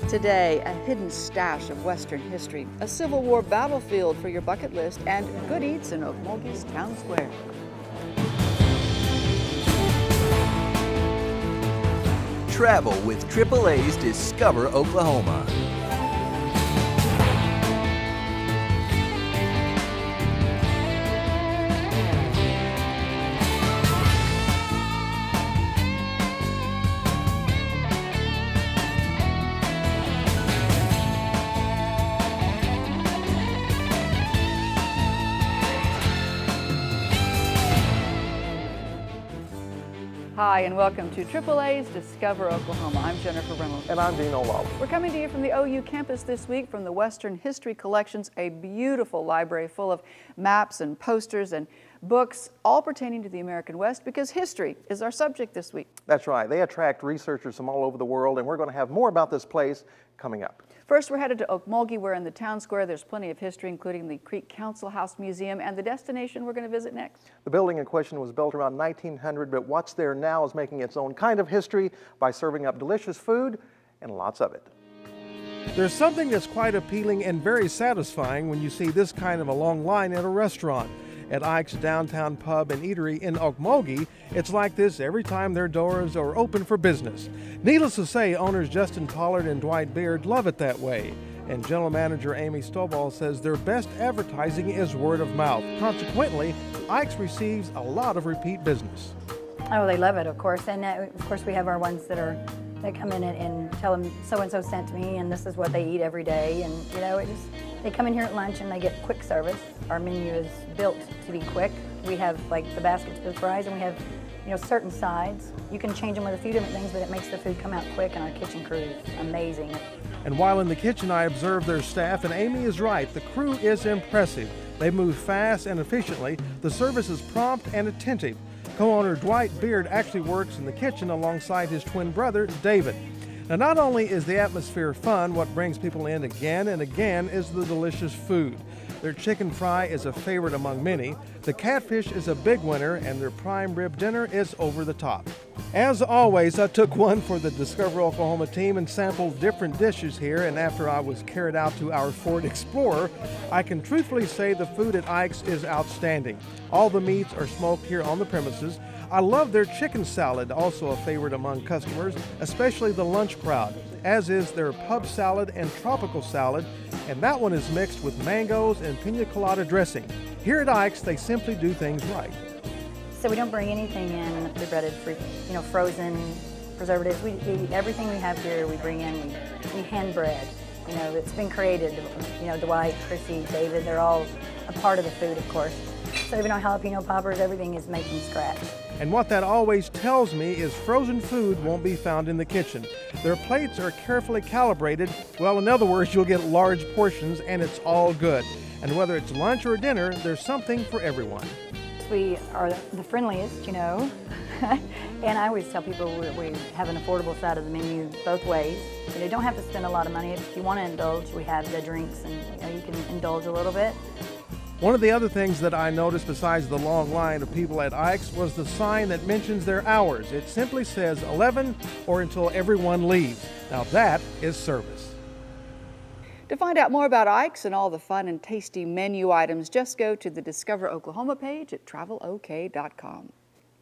Today, a hidden stash of Western history, a Civil War battlefield for your bucket list, and good eats in Okmulgee's Town Square. Travel with AAA's Discover Oklahoma. Hi, and welcome to AAA's Discover Oklahoma. I'm Jennifer Reynolds. And I'm Dean Olaf. We're coming to you from the OU campus this week from the Western History Collections, a beautiful library full of maps and posters and books, all pertaining to the American West, because history is our subject this week. That's right. They attract researchers from all over the world, and we're going to have more about this place coming up. First, we're headed to Okmulgee, where in the town square there's plenty of history, including the Creek Council House Museum and the destination we're going to visit next. The building in question was built around 1900, but what's there now is making its own kind of history by serving up delicious food and lots of it. There's something that's quite appealing and very satisfying when you see this kind of a long line at a restaurant. At Ike's Downtown Pub and Eatery in Okmulgee, it's like this every time their doors are open for business. Needless to say, owners Justin Pollard and Dwight Beard love it that way. And General Manager Amy Stovall says their best advertising is word of mouth. Consequently, Ike's receives a lot of repeat business. Oh, they love it, of course. And of course, we have our ones that come in and tell them so-and-so sent me and this is what they eat every day. And, you know, they come in here at lunch and they get quick service. Our menu is built to be quick. We have like the baskets of fries and we have, you know, certain sides. You can change them with a few different things, but it makes the food come out quick, and our kitchen crew is amazing. And while in the kitchen, I observe their staff, and Amy is right. The crew is impressive. They move fast and efficiently. The service is prompt and attentive. Co-owner Dwight Beard actually works in the kitchen alongside his twin brother, David. Now, not only is the atmosphere fun, what brings people in again and again is the delicious food. Their chicken fry is a favorite among many. The catfish is a big winner, and their prime rib dinner is over the top. As always, I took one for the Discover Oklahoma team and sampled different dishes here, and after I was carried out to our Ford Explorer, I can truthfully say the food at Ike's is outstanding. All the meats are smoked here on the premises. I love their chicken salad, also a favorite among customers, especially the lunch crowd, as is their pub salad and tropical salad, and that one is mixed with mangoes and pina colada dressing. Here at Ike's, they simply do things right. So we don't bring anything in pre-breaded, you know, frozen preservatives. We eat everything we have here. We bring in, we hand bread. You know, it's been created. You know, Dwight, Chrissy, David, they're all a part of the food, of course. So even our jalapeno poppers, everything is made from scratch. And what that always tells me is frozen food won't be found in the kitchen. Their plates are carefully calibrated. Well, in other words, you'll get large portions and it's all good. And whether it's lunch or dinner, there's something for everyone. We are the friendliest, you know. And I always tell people we have an affordable side of the menu both ways. You know, you don't have to spend a lot of money. If you want to indulge, we have the drinks and, you know, you can indulge a little bit. One of the other things that I noticed besides the long line of people at Ike's was the sign that mentions their hours. It simply says 11 or until everyone leaves. Now that is service. To find out more about Ike's and all the fun and tasty menu items, just go to the Discover Oklahoma page at travelok.com.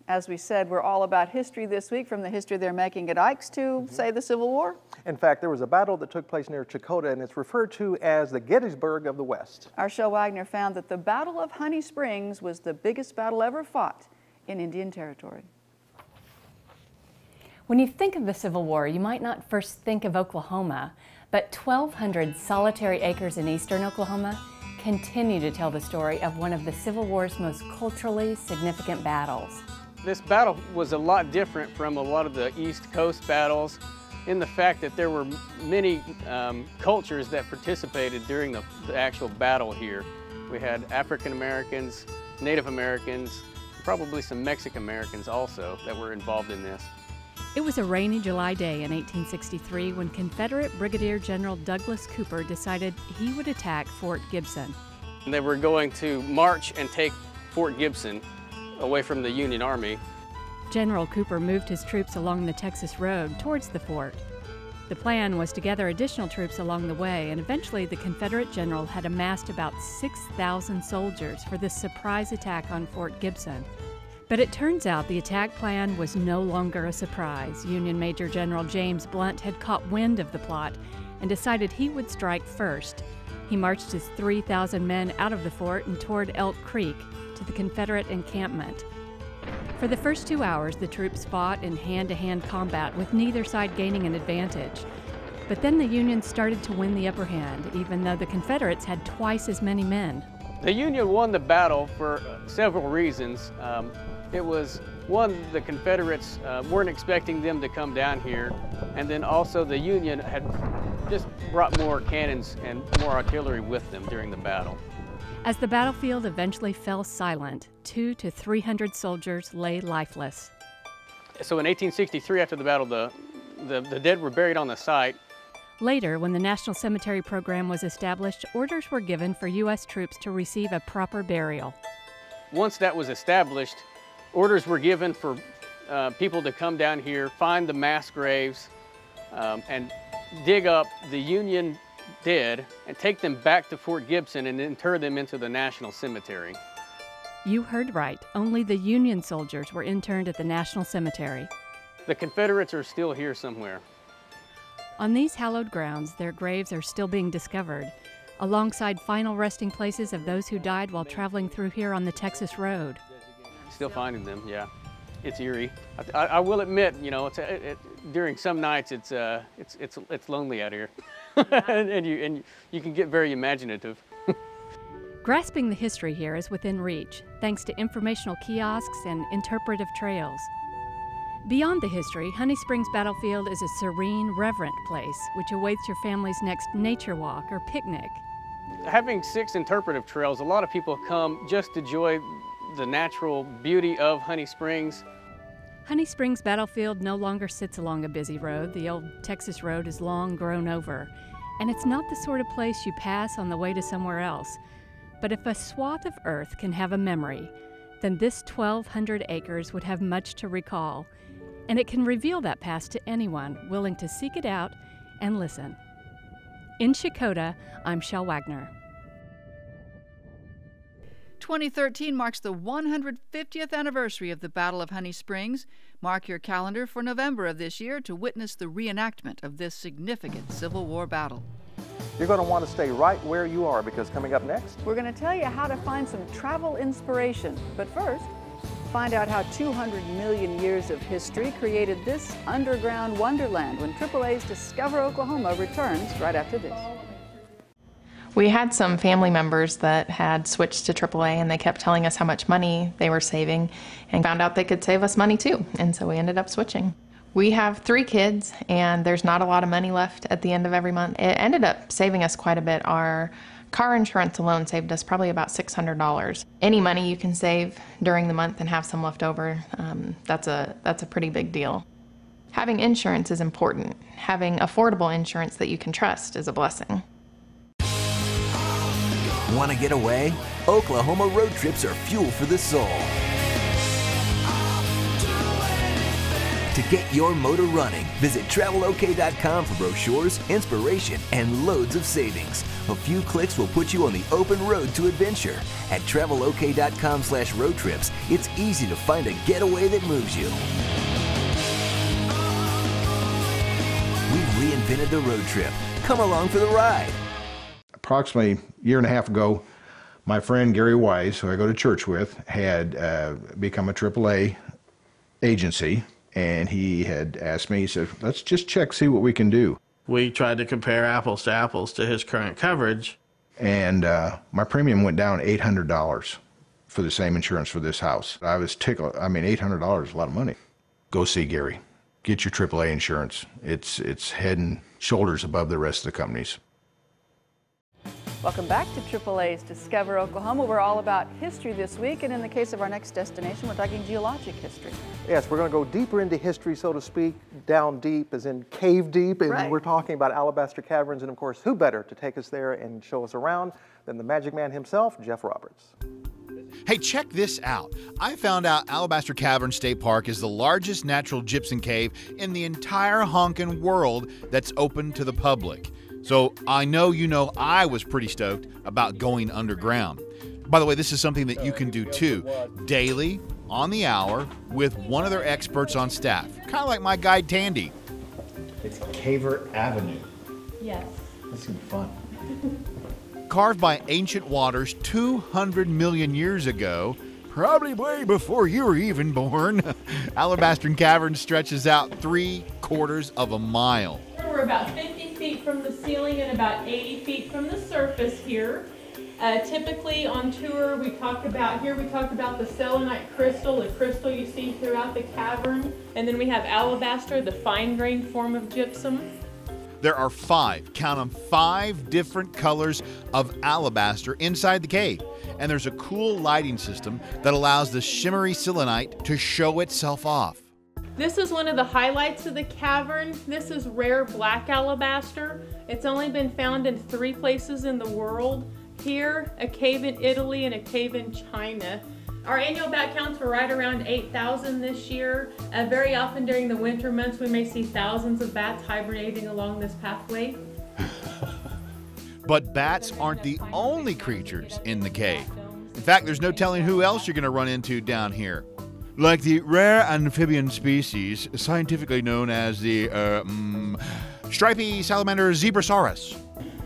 As we said, we're all about history this week, from the history they're making at Ike's to, say, the Civil War. In fact, there was a battle that took place near Chakota, and it's referred to as the Gettysburg of the West. Our Shel Wagner found that the Battle of Honey Springs was the biggest battle ever fought in Indian Territory. When you think of the Civil War, you might not first think of Oklahoma, but 1,200 solitary acres in eastern Oklahoma continue to tell the story of one of the Civil War's most culturally significant battles. This battle was a lot different from a lot of the East Coast battles in the fact that there were many cultures that participated during the actual battle here. We had African Americans, Native Americans, probably some Mexican Americans also that were involved in this. It was a rainy July day in 1863 when Confederate Brigadier General Douglas Cooper decided he would attack Fort Gibson. They were going to march and take Fort Gibson away from the Union Army. General Cooper moved his troops along the Texas Road towards the fort. The plan was to gather additional troops along the way, and eventually the Confederate general had amassed about 6,000 soldiers for this surprise attack on Fort Gibson. But it turns out the attack plan was no longer a surprise. Union Major General James Blunt had caught wind of the plot and decided he would strike first. He marched his 3,000 men out of the fort and toward Elk Creek to the Confederate encampment. For the first 2 hours, the troops fought in hand-to-hand combat, with neither side gaining an advantage. But then the Union started to win the upper hand, even though the Confederates had twice as many men. The Union won the battle for several reasons. It was, one, the Confederates weren't expecting them to come down here, and then also the Union had just brought more cannons and more artillery with them during the battle. As the battlefield eventually fell silent, 200 to 300 soldiers lay lifeless. So in 1863, after the battle, the dead were buried on the site. Later, when the National Cemetery Program was established, orders were given for U.S. troops to receive a proper burial. Once that was established, orders were given for people to come down here, find the mass graves, and dig up the Union dead and take them back to Fort Gibson and inter them into the National Cemetery. You heard right. Only the Union soldiers were interned at the National Cemetery. The Confederates are still here somewhere. On these hallowed grounds, their graves are still being discovered, alongside final resting places of those who died while traveling through here on the Texas Road. Still finding them, yeah. It's eerie. I will admit, you know, during some nights it's lonely out here, and you can get very imaginative. Grasping the history here is within reach, thanks to informational kiosks and interpretive trails. Beyond the history, Honey Springs Battlefield is a serene, reverent place which awaits your family's next nature walk or picnic. Having 6 interpretive trails, a lot of people come just to enjoy the natural beauty of Honey Springs. Honey Springs Battlefield no longer sits along a busy road. The old Texas Road is long grown over, and it's not the sort of place you pass on the way to somewhere else. But if a swath of earth can have a memory, then this 1,200 acres would have much to recall, and it can reveal that past to anyone willing to seek it out and listen. In Shakota, I'm Shel Wagner. 2013 marks the 150th anniversary of the Battle of Honey Springs. Mark your calendar for November of this year to witness the reenactment of this significant Civil War battle. You're going to want to stay right where you are, because coming up next, We're going to tell you how to find some travel inspiration. But first, find out how 200 million years of history created this underground wonderland when AAA's Discover Oklahoma returns right after this. We had some family members that had switched to AAA, and they kept telling us how much money they were saving, and found out they could save us money too, and so we ended up switching. We have 3 kids, and there's not a lot of money left at the end of every month. It ended up saving us quite a bit. Our car insurance alone saved us probably about $600. Any money you can save during the month and have some left over, that's a pretty big deal. Having insurance is important. Having affordable insurance that you can trust is a blessing. Want to get away? Oklahoma road trips are fuel for the soul. To get your motor running, visit TravelOK.com for brochures, inspiration, and loads of savings. A few clicks will put you on the open road to adventure. At TravelOK.com/road trips, it's easy to find a getaway that moves you. We've reinvented the road trip. Come along for the ride. Approximately a year and a half ago, my friend Gary Wise, who I go to church with, had become a AAA agency, and he had asked me, he said, let's just check, see what we can do. We tried to compare apples to apples to his current coverage. And my premium went down $800 for the same insurance for this house. I was tickled. I mean, $800 is a lot of money. Go see Gary. Get your AAA insurance. It's head and shoulders above the rest of the companies. Welcome back to AAA's Discover Oklahoma. We're all about history this week, and in the case of our next destination, we're talking geologic history. Yes, we're going to go deeper into history, so to speak, down deep, as in cave deep, and Right. We're talking about alabaster caverns, and of course, who better to take us there and show us around than the magic man himself, Jeff Roberts. Hey, check this out. I found out Alabaster Cavern State Park is the largest natural gypsum cave in the entire honkin' world that's open to the public. So I know I was pretty stoked about going underground. By the way, this is something that you can do too, daily, on the hour, with one of their experts on staff. Kind of like my guide, Tandy. It's Caver Avenue. Yes. That's gonna be fun. Carved by ancient waters 200 million years ago, probably way before you were even born, Alabaster Cavern stretches out 3/4 of a mile. We're about 50 feet from the ceiling and about 80 feet from the surface here. Typically on tour we talk about the selenite crystal, the crystal you see throughout the cavern, and then we have alabaster, the fine grained form of gypsum. There are 5, count them, 5 different colors of alabaster inside the cave. And there's a cool lighting system that allows the shimmery selenite to show itself off. This is one of the highlights of the cavern. This is rare black alabaster. It's only been found in 3 places in the world. Here, a cave in Italy, and a cave in China. Our annual bat counts were right around 8,000 this year. Very often during the winter months, we may see thousands of bats hibernating along this pathway. But bats aren't the only creatures in the cave. In fact, there's no telling who else you're going to run into down here. Like the rare amphibian species, scientifically known as the stripy salamander zebrasaurus.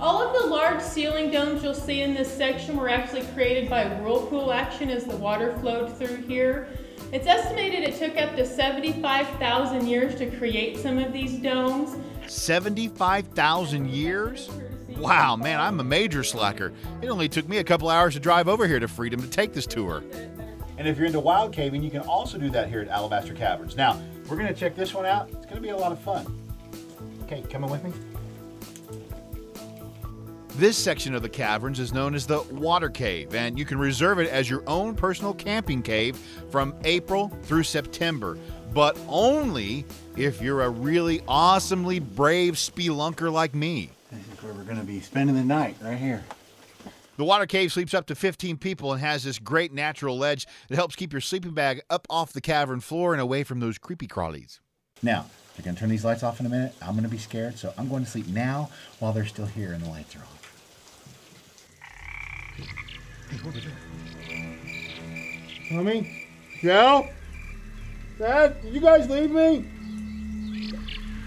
All of the large ceiling domes you'll see in this section were actually created by whirlpool action as the water flowed through here. It's estimated it took up to 75,000 years to create some of these domes. 75,000 years? Wow, man, I'm a major slacker. It only took me a couple hours to drive over here to Freedom to take this tour. And if you're into wild caving, you can also do that here at Alabaster Caverns. Now, we're gonna check this one out. It's gonna be a lot of fun. Okay, coming with me? This section of the caverns is known as the Water Cave, and you can reserve it as your own personal camping cave from April through September, but only if you're a really awesomely brave spelunker like me. This is where we're going to be spending the night, right here. The Water Cave sleeps up to 15 people and has this great natural ledge that helps keep your sleeping bag up off the cavern floor and away from those creepy crawlies. Now, they're going to turn these lights off in a minute. I'm going to be scared, so I'm going to sleep now while they're still here and the lights are on. Hey, what was that? Mommy? Joe? Dad, did you guys leave me?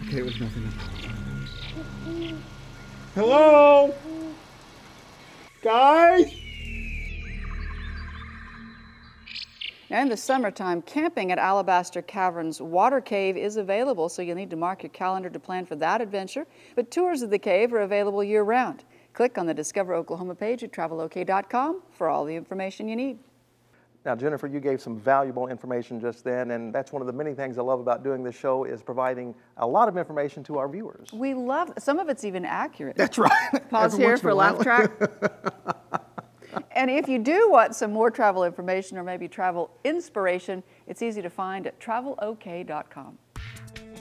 Okay, it was nothing. Hello? Guys? Now in the summertime, camping at Alabaster Caverns Water Cave is available, so you'll need to mark your calendar to plan for that adventure. But tours of the cave are available year-round. Click on the Discover Oklahoma page at travelok.com for all the information you need. Now, Jennifer, you gave some valuable information just then, and that's one of the many things I love about doing this show is providing a lot of information to our viewers. We love, some of it's even accurate. That's right. Pause here for a laugh track. And if you do want some more travel information or maybe travel inspiration, it's easy to find at travelok.com.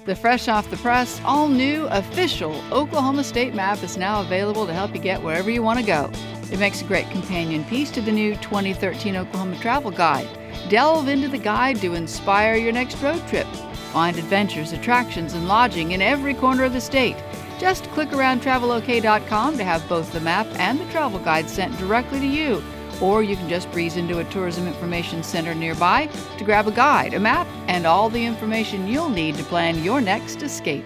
The fresh off the press, all new official Oklahoma State map is now available to help you get wherever you want to go. It makes a great companion piece to the new 2013 Oklahoma Travel Guide. Delve into the guide to inspire your next road trip. Find adventures, attractions, and lodging in every corner of the state. Just click around travelok.com to have both the map and the travel guide sent directly to you. Or you can just breeze into a tourism information center nearby to grab a guide, a map, and all the information you'll need to plan your next escape.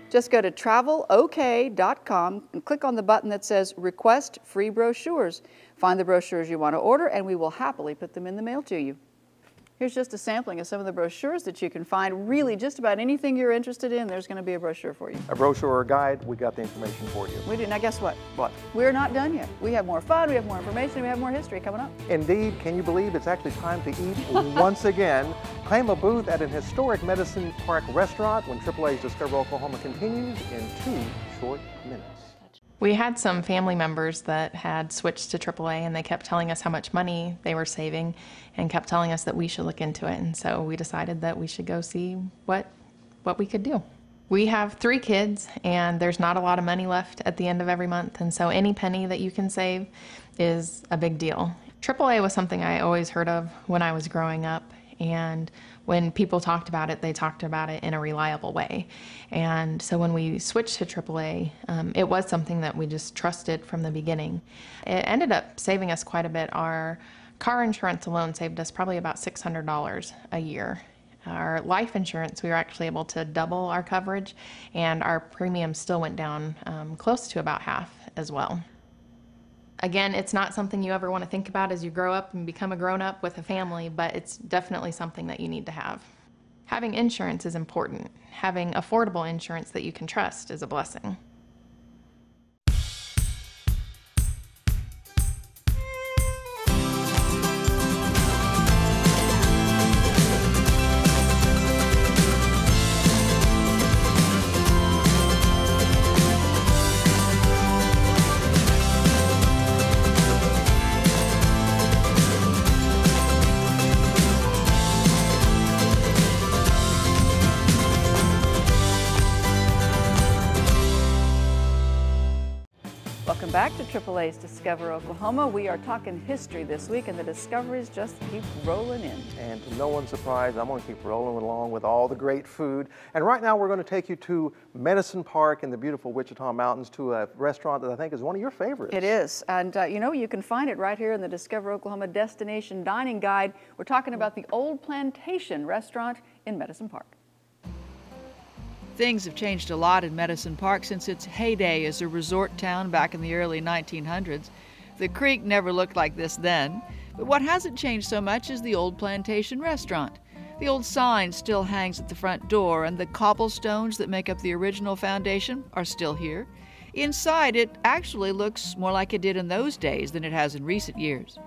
Just go to travelok.com and click on the button that says Request Free Brochures. Find the brochures you want to order and we will happily put them in the mail to you. Here's just a sampling of some of the brochures that you can find. Really, just about anything you're interested in, there's going to be a brochure for you. A brochure or a guide, we got the information for you. We do. Now guess what? What? We're not done yet. We have more fun, we have more information, we have more history coming up. Indeed, can you believe it's actually time to eat once again? Claim a booth at an historic Medicine Park restaurant when AAA's Discover Oklahoma continues in 2 short minutes. We had some family members that had switched to AAA and they kept telling us how much money they were saving and kept telling us that we should look into it. And so we decided that we should go see what we could do. We have 3 kids and there's not a lot of money left at the end of every month. And so any penny that you can save is a big deal. AAA was something I always heard of when I was growing up, and when people talked about it, they talked about it in a reliable way. And so when we switched to AAA, it was something that we just trusted from the beginning. It ended up saving us quite a bit. Our car insurance alone saved us probably about $600 a year. Our life insurance, we were actually able to double our coverage, and our premium still went down close to about half as well. Again, it's not something you ever want to think about as you grow up and become a grown-up with a family, but it's definitely something that you need to have. Having insurance is important. Having affordable insurance that you can trust is a blessing. Welcome back to AAA's Discover Oklahoma. We are talking history this week, and the discoveries just keep rolling in. And to no one's surprise, I'm going to keep rolling along with all the great food. And right now, we're going to take you to Medicine Park in the beautiful Wichita Mountains, to a restaurant that I think is one of your favorites. It is, and you know, you can find it right here in the Discover Oklahoma Destination Dining Guide. We're talking about the Old Plantation Restaurant in Medicine Park. Things have changed a lot in Medicine Park since its heyday as a resort town back in the early 1900s. The creek never looked like this then, but what hasn't changed so much is the Old Plantation Restaurant. The old sign still hangs at the front door, and the cobblestones that make up the original foundation are still here. Inside, it actually looks more like it did in those days than it has in recent years.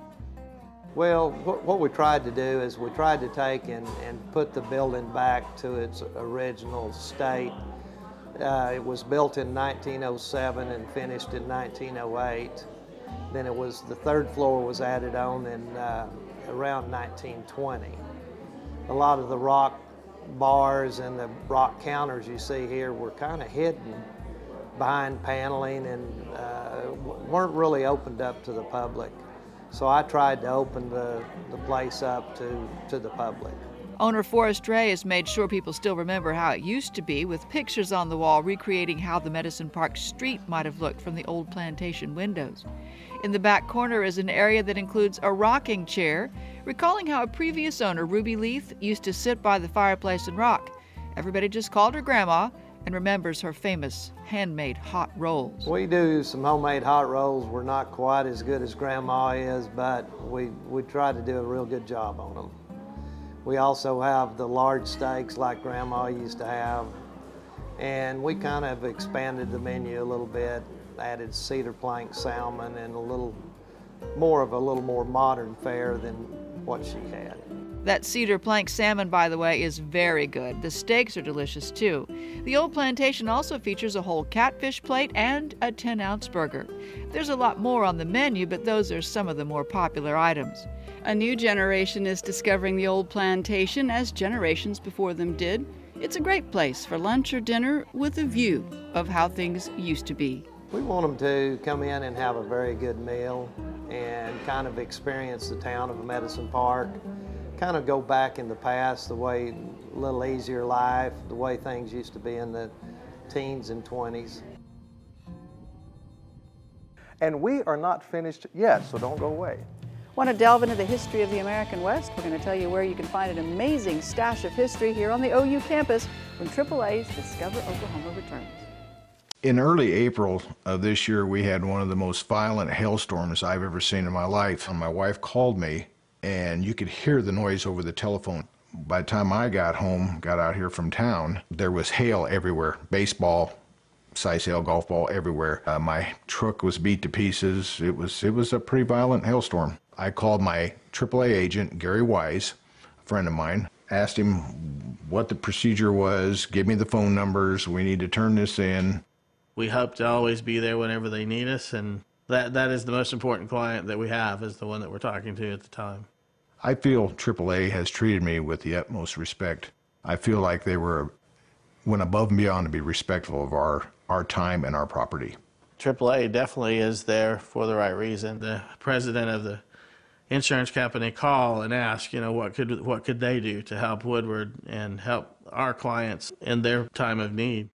Well, what we tried to do is we tried to take and put the building back to its original state. It was built in 1907 and finished in 1908. Then it was, the third floor was added on in around 1920. A lot of the rock bars and the rock counters you see here were kind of hidden behind paneling and weren't really opened up to the public. So I tried to open the place up to the public. Owner Forrest Ray has made sure people still remember how it used to be, with pictures on the wall recreating how the Medicine Park street might have looked from the old plantation windows. In the back corner is an area that includes a rocking chair, recalling how a previous owner, Ruby Leith, used to sit by the fireplace and rock. Everybody just called her Grandma and remembers her famous handmade hot rolls. We do some homemade hot rolls. We're not quite as good as Grandma is, but we try to do a real good job on them. We also have the large steaks like Grandma used to have, and we kind of expanded the menu a little bit, added cedar plank salmon and a little more modern fare than what she had. That cedar plank salmon, by the way, is very good. The steaks are delicious too. The Old Plantation also features a whole catfish plate and a 10-ounce burger. There's a lot more on the menu, but those are some of the more popular items. A new generation is discovering the Old Plantation as generations before them did. It's a great place for lunch or dinner with a view of how things used to be. We want them to come in and have a very good meal and kind of experience the town of Medicine Park. Kind of go back in the past, the way, a little easier life, the way things used to be in the teens and 20s. And we are not finished yet, so don't go away. Want to delve into the history of the American West? We're going to tell you where you can find an amazing stash of history here on the OU campus when AAA's Discover Oklahoma returns. In early April of this year, we had one of the most violent hailstorms I've ever seen in my life. And my wife called me, and you could hear the noise over the telephone. By the time I got home, got out here from town, there was hail everywhere. Baseball, size hail, golf ball, everywhere. My truck was beat to pieces. It was a pretty violent hailstorm. I called my AAA agent, Gary Wise, a friend of mine, asked him what the procedure was, give me the phone numbers, we need to turn this in. We hope to always be there whenever they need us, and that is the most important client that we have, is the one that we're talking to at the time. I feel AAA has treated me with the utmost respect. I feel like they went above and beyond to be respectful of our time and our property. AAA definitely is there for the right reason. The president of the insurance company call and ask, what could they do to help Woodward and help our clients in their time of need.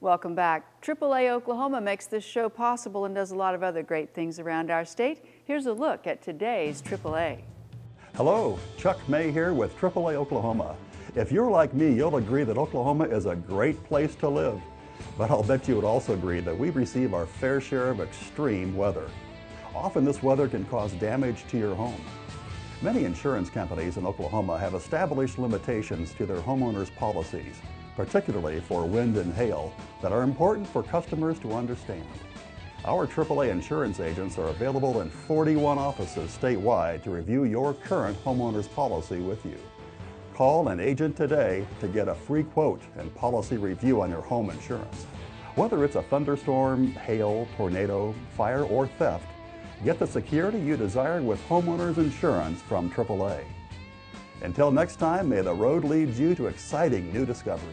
Welcome back. AAA Oklahoma makes this show possible and does a lot of other great things around our state. Here's a look at today's AAA. Hello, Chuck May here with AAA Oklahoma. If you're like me, you'll agree that Oklahoma is a great place to live. But I'll bet you would also agree that we receive our fair share of extreme weather. Often this weather can cause damage to your home. Many insurance companies in Oklahoma have established limitations to their homeowners' policies, particularly for wind and hail, that are important for customers to understand. Our AAA insurance agents are available in 41 offices statewide to review your current homeowner's policy with you. Call an agent today to get a free quote and policy review on your home insurance. Whether it's a thunderstorm, hail, tornado, fire, or theft, get the security you desire with homeowners insurance from AAA. Until next time, may the road lead you to exciting new discoveries.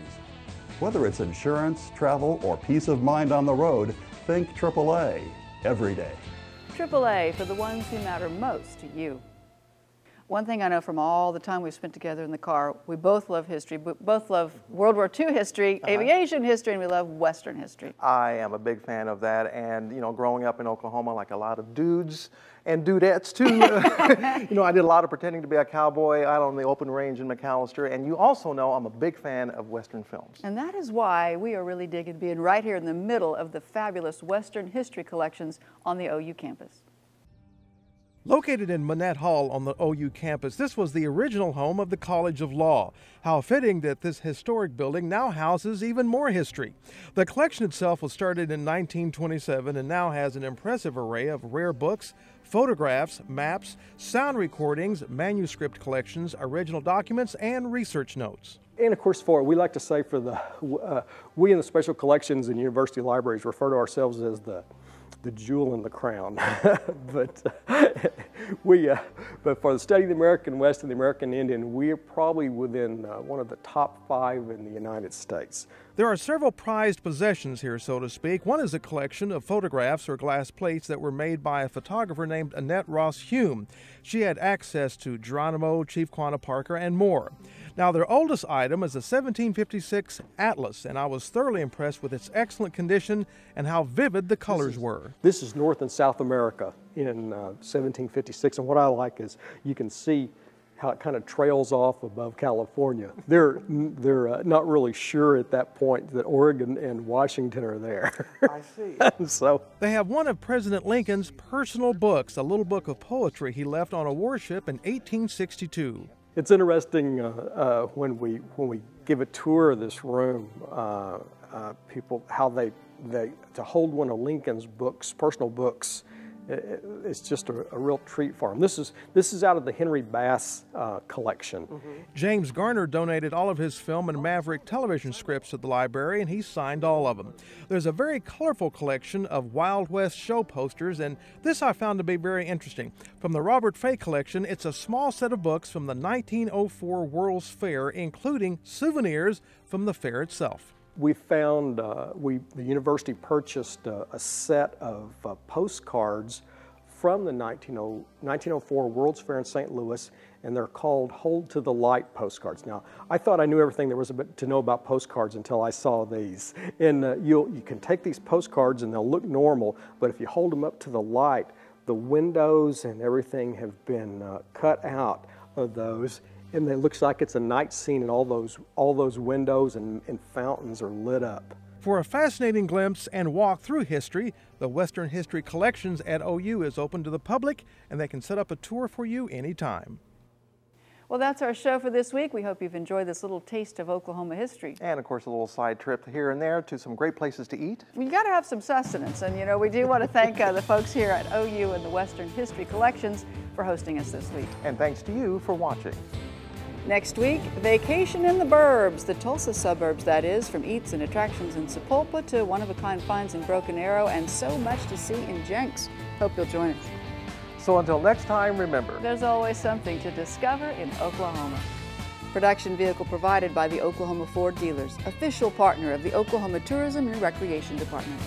Whether it's insurance, travel, or peace of mind on the road, think AAA every day. AAA for the ones who matter most to you. One thing I know from all the time we've spent together in the car, we both love history. We both love World War II history, aviation history, and we love Western history. I am a big fan of that, and growing up in Oklahoma, like a lot of dudes and dudettes too, I did a lot of pretending to be a cowboy out on the open range in McAllister, and you also know I'm a big fan of Western films. And that is why we are really digging being right here in the middle of the fabulous Western history collections on the OU campus. Located in Manette Hall on the OU campus, this was the original home of the College of Law. How fitting that this historic building now houses even more history. The collection itself was started in 1927 and now has an impressive array of rare books, photographs, maps, sound recordings, manuscript collections, original documents, and research notes. And of course, we like to say we in the special collections and university libraries refer to ourselves as the jewel in the crown. but for the study of the American West and the American Indian, we are probably within one of the top 5 in the United States. There are several prized possessions here, so to speak. One is a collection of photographs or glass plates that were made by a photographer named Annette Ross Hume. She had access to Geronimo, Chief Quanah Parker, and more. Now, their oldest item is a 1756 Atlas, and I was thoroughly impressed with its excellent condition and how vivid the colors were. This is North and South America in 1756, and what I like is you can see how it kind of trails off above California. They're not really sure at that point that Oregon and Washington are there. I see. So they have one of President Lincoln's personal books, a little book of poetry he left on a warship in 1862. It's interesting when we give a tour of this room, people how they to hold one of Lincoln's books, personal books. It's just a real treat for them. This is out of the Henry Bass collection. James Garner donated all of his film and Maverick television scripts to the library, and he signed all of them. There's a very colorful collection of Wild West show posters, and this I found to be very interesting. From the Robert Fay collection, it's a small set of books from the 1904 World's Fair, including souvenirs from the fair itself. We found, the university purchased a set of postcards from the 1904 World's Fair in St. Louis, and they're called Hold to the Light postcards. Now, I thought I knew everything there was to know about postcards until I saw these. And you can take these postcards and they'll look normal, but if you hold them up to the light, the windows and everything have been cut out of those. And it looks like it's a night scene, and all those windows and fountains are lit up. For a fascinating glimpse and walk through history, the Western History Collections at OU is open to the public, and they can set up a tour for you anytime. Well, that's our show for this week. We hope you've enjoyed this little taste of Oklahoma history. And of course, a little side trip here and there to some great places to eat. You got to have some sustenance. And, you know, we do want to thank the folks here at OU and the Western History Collections for hosting us this week. And thanks to you for watching. Next week, vacation in the burbs, the Tulsa suburbs, that is, from eats and attractions in Sapulpa to one-of-a-kind finds in Broken Arrow, and so much to see in Jenks. Hope you'll join us. So until next time, remember, there's always something to discover in Oklahoma. Production vehicle provided by the Oklahoma Ford Dealers, official partner of the Oklahoma Tourism and Recreation Department.